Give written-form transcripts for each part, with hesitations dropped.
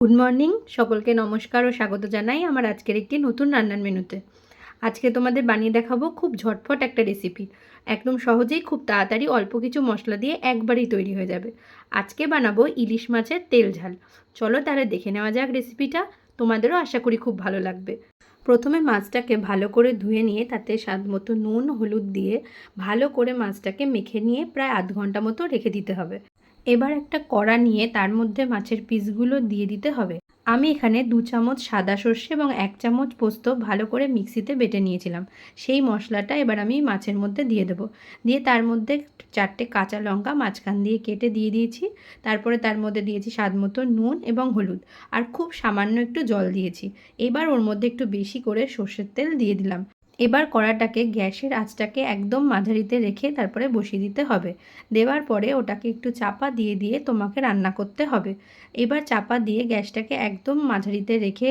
Good morning, সকলকে নমস্কার ও স্বাগত জানাই আমার আজকের একটি নতুন রান্নার মেনুতে। আজকে তোমাদের বানিয়ে দেখাবো খুব ঝটপট একটা রেসিপি। একদম সহজেই খুব তাড়াতাড়ি অল্প কিছু মশলা দিয়ে একবারেই তৈরি হয়ে যাবে। আজকে বানাবো ইলিশ মাছের তেল ঝাল। চলো তাহলে দেখে নেওয়া যাক রেসিপিটা। তোমাদেরও আশা করি খুব ভালো লাগবে। প্রথমে মাছটাকে ভালো করে ধুয়ে নিয়ে তাতে স্বাদ মতো নুন হলুদ দিয়ে ভালো করে মাছটাকে মেখে নিয়ে প্রায় আধ ঘন্টা মতো রেখে দিতে হবে। এবার একটা কড়া নিয়ে তার মধ্যে মাছের পিসগুলো দিয়ে দিতে হবে। আমি এখানে 2 চামচ সাদা সর্ষে এবং 1 চামচ পোস্ত ভালো করে মিক্সিতে বেটে নিয়েছিলাম। সেই মশলাটা এবার আমি মাছের মধ্যে দিয়ে দেবো। দিয়ে তার মধ্যে 4টে কাঁচা লঙ্কা মাঝখান দিয়ে কেটে দিয়ে দিয়েছি। তারপরে তার মধ্যে দিয়েছি স্বাদ মতো নুন এবং হলুদ, আর খুব সামান্য একটু জল দিয়েছি। এবার ওর মধ্যে একটু বেশি করে সর্ষের তেল দিয়ে দিলাম। এবার কড়াটাকে গ্যাসের আঁচটাকে একদম মাঝারিতে রেখে তারপরে বসিয়ে দিতে হবে। দেওয়ার পরে ওটাকে একটু চাপা দিয়ে দিয়ে তোমাকে রান্না করতে হবে। এবার চাপা দিয়ে গ্যাসটাকে একদম মাঝারিতে রেখে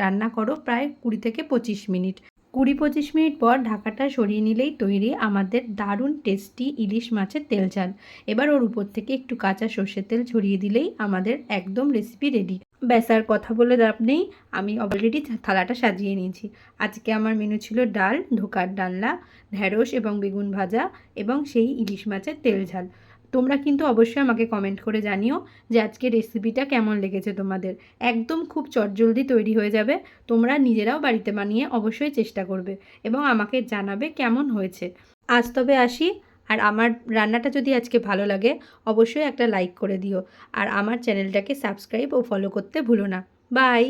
রান্না করো প্রায় 20 থেকে 25 মিনিট। 20-25 মিনিট পর ঢাকাটা সরিয়ে নিলেই তৈরি আমাদের দারুণ টেস্টি ইলিশ মাছের তেল ঝাল। এবার ওর উপর থেকে একটু কাঁচা সর্ষের তেল ছড়িয়ে দিলেই আমাদের একদম রেসিপি রেডি। ব্যাস, আর কথা বলে লাভ নেই, আমি অলরেডি থালাটা সাজিয়ে নিয়েছি। আজকে আমার মেনু ছিল ডাল, ধোকার ডালনা, ঢ্যাঁড়স এবং বেগুন ভাজা এবং সেই ইলিশ মাছের তেল ঝাল। তোমরা কিন্তু অবশ্যই আমাকে কমেন্ট করে জানিও যে আজকে রেসিপিটা কেমন লেগেছে তোমাদের। একদম খুব চটজলদি তৈরি হয়ে যাবে। তোমরা নিজেরাও বাড়িতে বানিয়ে অবশ্যই চেষ্টা করবে এবং আমাকে জানাবে কেমন হয়েছে। আজ তবে আসি। আর আমার রান্নাটা যদি আজকে ভালো লাগে অবশ্যই একটা লাইক করে দিও। আর আমার চ্যানেলটাকে সাবস্ক্রাইব ও ফলো করতে ভুলো না। বাই।